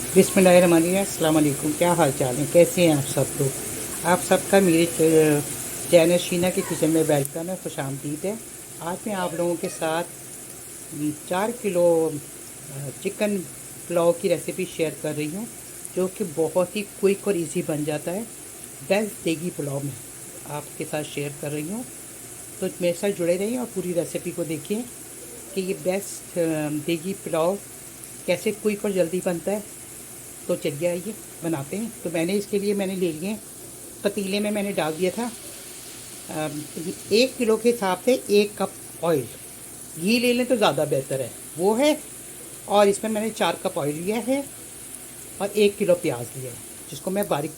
बिस्मिल्लाहिर्रहमानिर्रहीम। अस्सलाम वालेकुम। क्या हाल चाल है, कैसे हैं आप सब लोग। आप सबका मेरे चैनल शीना के किचन में वेलकम है, खुश आमदीद है। आज मैं आप लोगों के साथ 4 किलो चिकन पुलाव की रेसिपी शेयर कर रही हूँ, जो कि बहुत ही क्विक और इजी बन जाता है। बेस्ट देगी पुलाव में आपके साथ शेयर कर रही हूँ, तो मेरे साथ जुड़े रहिए और पूरी रेसिपी को देखिए कि ये बेस्ट देगी पुलाव कैसे क्विक और जल्दी बनता है। तो चलिए आइए बनाते हैं। तो इसके लिए मैंने ले लिए पतीले में, मैंने डाल दिया था 1 किलो के हिसाब से 1 कप ऑयल। घी ले लें तो ज़्यादा बेहतर है, वो है। और इसमें मैंने 4 कप ऑयल लिया है और 1 किलो प्याज लिया है, जिसको मैं बारीक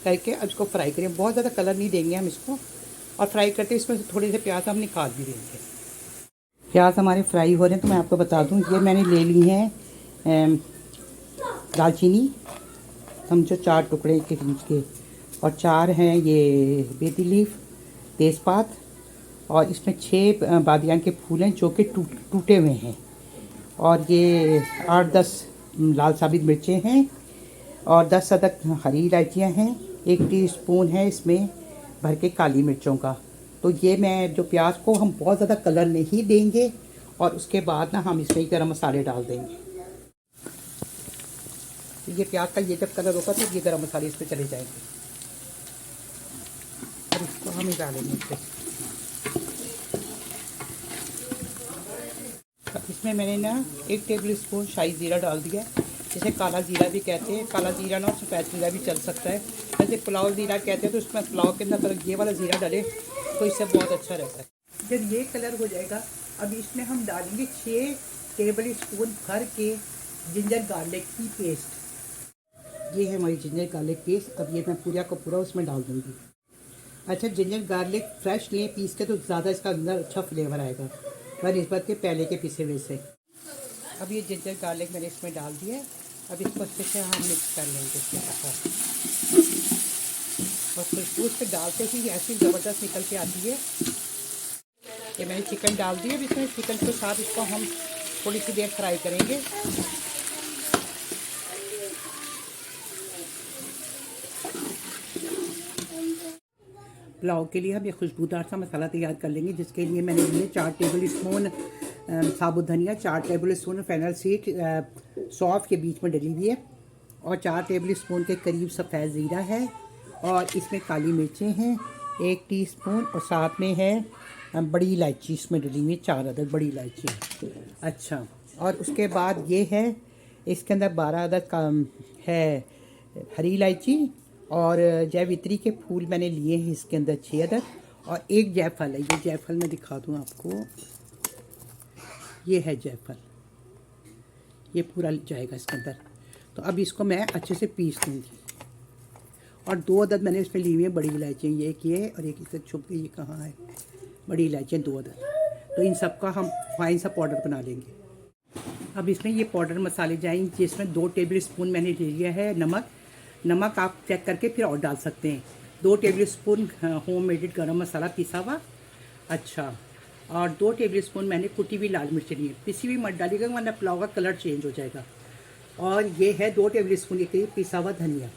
करके अब इसको फ्राई करें। बहुत ज़्यादा कलर नहीं देंगे हम इसको, और फ्राई करते इसमें से थोड़े से प्याज हम निकाल भी देंगे। प्याज हमारे फ्राई हो रहे हैं, तो मैं आपको बता दूं, ये मैंने ले ली है दालचीनी, समझो 4 टुकड़े के इंच के, और 4 हैं ये बेदी लीफ, तेज़पात, और इसमें 6 बादियान के फूल हैं जो कि टूटे हुए हैं, और ये 8-10 लाल साबित मिर्चें हैं, और 10 अदद हरी इलायचियाँ हैं। 1 टीस्पून है इसमें भर के काली मिर्चों का। तो ये मैं जो प्याज को हम बहुत ज़्यादा कलर नहीं देंगे, और उसके बाद ना हम इसमें गरम मसाले डाल देंगे। तो ये प्याज का ये जब कलर होगा तो ये गरम मसाले इस पर चले जाएंगे, और इसको हम डालेंगे इस पर। अब इसमें मैंने ना 1 टेबल स्पून शाही ज़ीरा डाल दिया, जिसे काला ज़ीरा भी कहते हैं। काला ज़ीरा ना सफ़ेद ज़ीरा भी चल सकता है, जैसे पुलाव ज़ीरा कहते हैं। तो उसमें पुलाव के अंदर ये वाला ज़ीरा डालें तो इससे बहुत अच्छा रहता है। जब ये कलर हो जाएगा, अब इसमें हम डालेंगे 6 टेबल स्पून भर के जिंजर गार्लिक की पेस्ट। ये है हमारी जिंजर गार्लिक पेस्ट। अब ये मैं पूरा का पूरा उसमें डाल दूँगी। अच्छा, जिंजर गार्लिक फ्रेश लें पीस के, तो ज़्यादा इसका अंदर अच्छा फ्लेवर आएगा बनिस्बत के पहले के पिसे हुए से। अब ये जिंजर गार्लिक मैंने इसमें डाल दिया है। अब इसको अच्छे से हम मिक्स कर लेंगे इसके साथ, और खुशबू इस पर डालते ही ऐसी ज़बरदस्त निकल के आती है। ये मैंने चिकन डाल दिया। अब इसमें चिकन के साथ इसको हम थोड़ी सी देर फ्राई करेंगे। पुलाव के लिए हम ये खुशबूदार सा मसाला तैयार कर लेंगे, जिसके लिए मैंने लिए 4 टेबल स्पून साबुत धनिया, 4 टेबल स्पून फेनल सीड सौंफ के बीच में डली हुई है, और 4 टेबल स्पून के करीब सफ़ेद ज़ीरा है, और इसमें काली मिर्चें हैं 1 टीस्पून, और साथ में है बड़ी इलायची इसमें डली हुई है, 4 अदद बड़ी इलायची। अच्छा, और उसके बाद ये है इसके अंदर 12 अदद का है हरी इलायची, और जयवित्री के फूल मैंने लिए हैं इसके अंदर 6 अदद, और 1 जायफल है। ये जायफल मैं दिखा दूँ आपको, ये है जायफल, ये पूरा जाएगा इसके अंदर। तो अब इसको मैं अच्छे से पीस दूँगी, और 2 अदद मैंने इसमें ली हुई है बड़ी इलायचियाँ, ये एक ये है और एक इसे छुप के ये कहाँ है, बड़ी इलायचियाँ 2 अदद। तो इन सब का हम फाइन सा पाउडर बना लेंगे। अब इसमें ये पाउडर मसाले जाएंगे, जिसमें 2 टेबल स्पून मैंने ले लिया है नमक आप चेक करके फिर और डाल सकते हैं। 2 टेबल स्पून होम मेड गरम मसाला पिसा हुआ। अच्छा, और 2 टेबल स्पून मैंने कुटी हुई लाल मिर्च ली है, पिसी हुई मत डालिएगा वरना पुलाव का कलर चेंज हो जाएगा। और ये है 2 टेबल स्पून के करीब पिसा हुआ धनिया।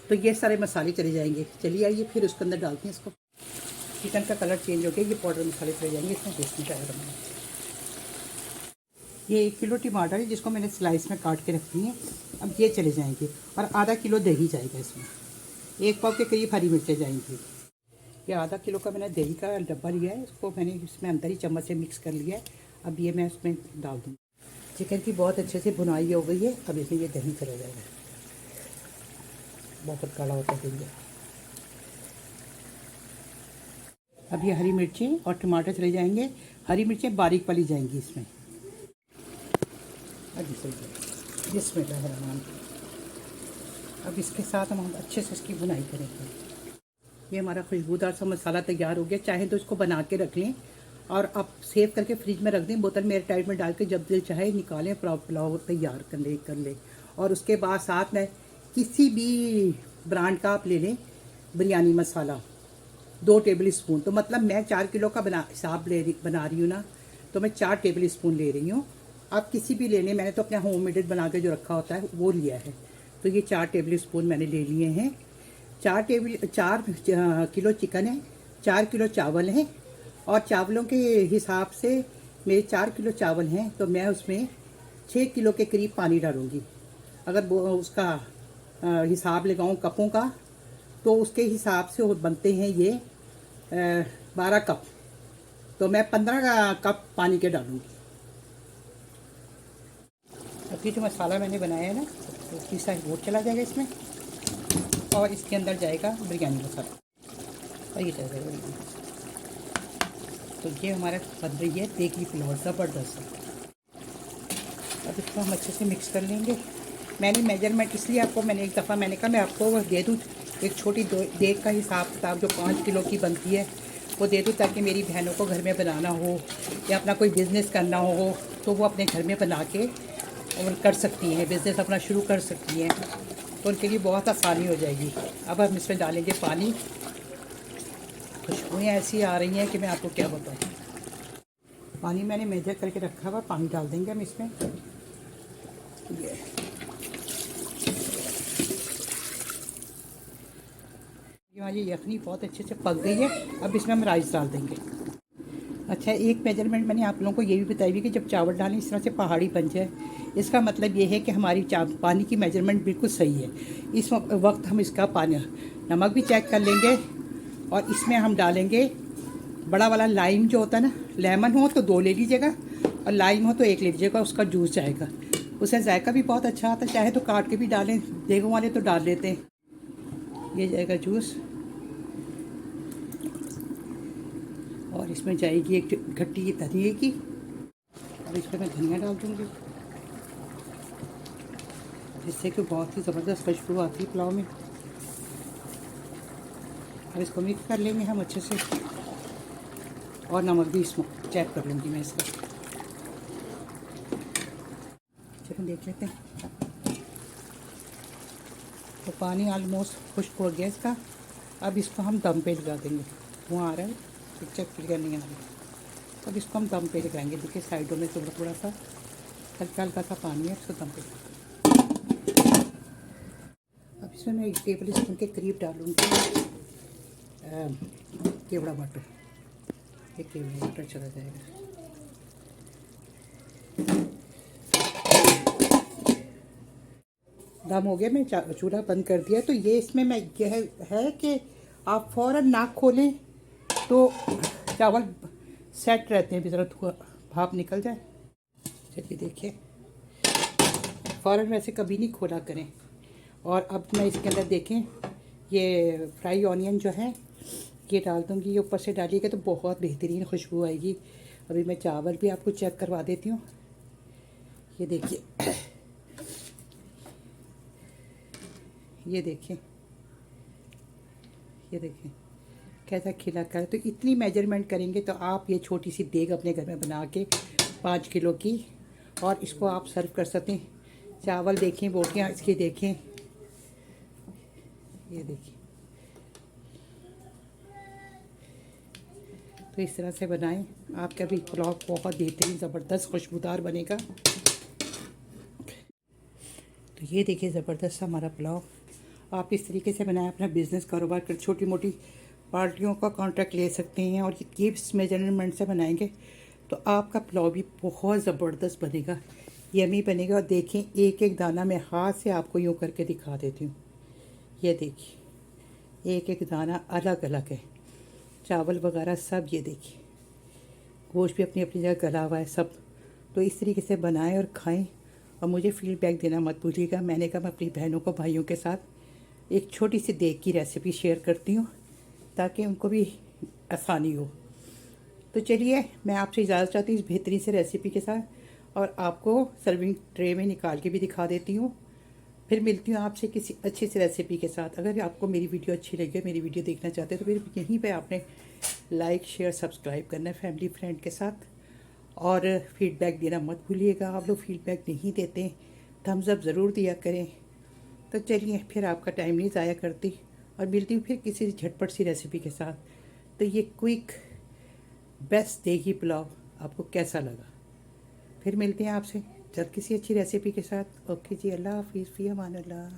तो ये सारे मसाले चले जाएंगे। चलिए आइए फिर उसके अंदर डालते हैं इसको। चिकन का कलर चेंज हो गया, ये पाउडर मसाले चले जाएंगे इसमें। बेसन चाय बनाना, ये 1 किलो टमाटर है जिसको मैंने स्लाइस में काट के रख दी है। अब ये चले जाएंगे, और आधा किलो दही जाएगा इसमें। 1 पाव के करीब हरी मिर्चें जाएंगी। ये आधा किलो का मैंने दही का डब्बा लिया है, इसको मैंने इसमें अंदर ही चम्मच से मिक्स कर लिया है। अब ये मैं इसमें डाल दूँगी। चिकन की बहुत अच्छे से भुनाई हो गई है। अब इसमें ये दही चला जाएगा, बहुत काला होता है दही। अब ये हरी मिर्चें और टमाटर चले जाएंगे। हरी मिर्चें बारीक वाली जाएंगी इसमें। बिस्मिल्लाहिर्रहमानिर्रहीम। अब इसके साथ हम अच्छे से इसकी बुनाई करेंगे। ये हमारा खुशबूदार सा मसाला तैयार हो गया। चाहे तो इसको बना के रख लें, और अब सेव करके फ्रिज में रख दें, बोतल में एयर टाइट में डाल के जब दिल चाहे निकालें, पुलाव तैयार कर लें। और उसके बाद साथ में किसी भी ब्रांड का आप ले लें बिरयानी मसाला 2 टेबल स्पून। तो मतलब मैं 4 किलो का बना रही हूँ ना, तो मैं 4 टेबल स्पून ले रही हूँ। आप किसी भी लेने, मैंने तो अपने होम मेड बना के जो रखा होता है वो लिया है। तो ये 4 टेबल स्पून मैंने ले लिए हैं। 4 किलो चिकन है, 4 किलो चावल हैं, और चावलों के हिसाब से मेरे 4 किलो चावल हैं तो मैं उसमें 6 किलो के करीब पानी डालूँगी। अगर वो उसका हिसाब लगाऊँ कपों का, तो उसके हिसाब से वो बनते हैं ये 12 कप, तो मैं 15 कप पानी के डालूँगी। अभी जो मसाला मैंने बनाया है ना, तो पीस साइड वो चला जाएगा इसमें, और इसके अंदर जाएगा बिरयानी मसाला, और ये चला जाएगा। तो ये हमारा बन रही है देगी पुलाव ज़बरदस्त। अब इसको हम अच्छे से मिक्स कर लेंगे। मैंने मेजरमेंट इसलिए आपको मैंने एक दफ़ा मैंने कहा मैं आपको दे दूँ एक छोटी देग का हिसाब किताब जो 5 किलो की बनती है वो दे दूँ, ताकि मेरी बहनों को घर में बनाना हो या अपना कोई बिज़नेस करना हो तो वो अपने घर में बना के और कर सकती हैं, बिज़नेस अपना शुरू कर सकती हैं, तो उनके लिए बहुत आसानी हो जाएगी। अब हम इसमें डालेंगे पानी। खुशबुएँ ऐसी आ रही हैं कि मैं आपको क्या बताऊँ। पानी मैंने मेजर करके रखा हुआ, पानी डाल देंगे हम इसमें। ये हमारी यखनी बहुत अच्छे से पक गई है। अब इसमें हम राइस डाल देंगे। अच्छा, एक मेजरमेंट मैंने आप लोगों को ये भी बताई हुई कि जब चावल डालें इस तरह से पहाड़ी बन जाए, इसका मतलब ये है कि हमारी पानी की मेजरमेंट बिल्कुल सही है। इस वक्त हम इसका पानी नमक भी चेक कर लेंगे, और इसमें हम डालेंगे बड़ा वाला लाइम जो होता है ना, लेमन हो तो 2 ले लीजिएगा, और लाइम हो तो 1 ले लीजिएगा, उसका जूस जाएगा, उससे जायका भी बहुत अच्छा आता है। चाहे तो काट के भी डालें, देगों वाले तो डाल देते हैं। ये जाएगा जूस, और इसमें जाएगी एक खट्टी धनिए की। अब इसमें मैं धनिया डाल दूँगी, जिससे कि बहुत ही ज़बरदस्त खुशबू आती है पुलाव में। अब इसको मिक्स कर लेंगे हम अच्छे से, और नमक भी इसमें चेक कर लूँगी मैं इसका। चलो देख लेते हैं। तो पानी ऑलमोस्ट खुश्क हो गया इसका। अब इसको हम दम पे लगा देंगे। धुआं आ रहा है, पिक्चर क्लियर नहीं आ रही। अब इसको हम दम पे लगाएंगे। देखिए साइडों में थोड़ा थोड़ा सा हल्का हल्का सा पानी है, इसको दम पे। अब इसमें मैं 1 टेबल स्पून के करीब डालूँगी केवड़ा मटर। 1 केवड़ा मटर चला जाएगा। दम हो गया, मैं चूल्हा बंद कर दिया। तो ये इसमें मैं यह है कि आप फ़ौरन नाक खोलें तो चावल सेट रहते हैं, भीतर थोड़ा भाप निकल जाए। चलिए देखिए, फ़ौरन वैसे कभी नहीं खोला करें। और अब मैं इसके अंदर देखें ये फ्राई ऑनियन जो है ये डाल दूँगी। ये ऊपर से डालिएगा तो बहुत बेहतरीन खुशबू आएगी। अभी मैं चावल भी आपको चेक करवा देती हूँ। ये देखिए, ये देखिए, ये देखिए कैसा खिला कर। तो इतनी मेजरमेंट करेंगे तो आप ये छोटी सी देग अपने घर में बना के 5 किलो की, और इसको आप सर्व कर सकते हैं। चावल देखें, बोटियाँ इसकी देखें, ये देखिए। तो इस तरह से बनाएं, आपका भी पुलाव बहुत बेहतरीन ज़बरदस्त खुशबूदार बनेगा। तो ये देखिए ज़बरदस्त हमारा पुलाव। आप इस तरीके से बनाएं, अपना बिज़नेस कारोबार कर, छोटी मोटी पार्टियों का कॉन्ट्रैक्ट ले सकते हैं, और ये इस मेजरमेंट से बनाएंगे तो आपका पुलाव भी बहुत ज़बरदस्त बनेगा, यमी बनेगा। और देखें एक एक दाना मैं हाथ से आपको यूँ करके दिखा देती हूँ। ये देखिए एक एक दाना अलग अलग है, चावल वगैरह सब। ये देखिए गोश्त भी अपनी अपनी जगह गला हुआ है सब। तो इस तरीके से बनाएं और खाएं, और मुझे फीडबैक देना मत भूलिएगा। मैंने कहा मैं अपनी बहनों को भाइयों के साथ एक छोटी सी देग की रेसिपी शेयर करती हूँ ताकि उनको भी आसानी हो। तो चलिए मैं आपसे इजाज़त चाहती हूँ इस बेहतरीन से रेसिपी के साथ, और आपको सर्विंग ट्रे में निकाल के भी दिखा देती हूँ। फिर मिलती हूँ आपसे किसी अच्छी सी रेसिपी के साथ। अगर आपको मेरी वीडियो अच्छी लगे, मेरी वीडियो देखना चाहते हैं, तो फिर यहीं पे आपने लाइक शेयर सब्सक्राइब करना है फैमिली फ्रेंड के साथ, और फीडबैक देना मत भूलिएगा। आप लोग फीडबैक नहीं देते, थम्स अप ज़रूर दिया करें। तो चलिए फिर आपका टाइम नहीं ज़ाया करती, और मिलती हूँ फिर किसी झटपट सी रेसिपी के साथ। तो ये क्विक बेस्ट देगी पुलाव आपको कैसा लगा? फिर मिलते हैं आपसे जल्द किसी अच्छी रेसिपी के साथ। ओके जी, अल्लाह हाफिज़, फ़ी अमान अल्लाह।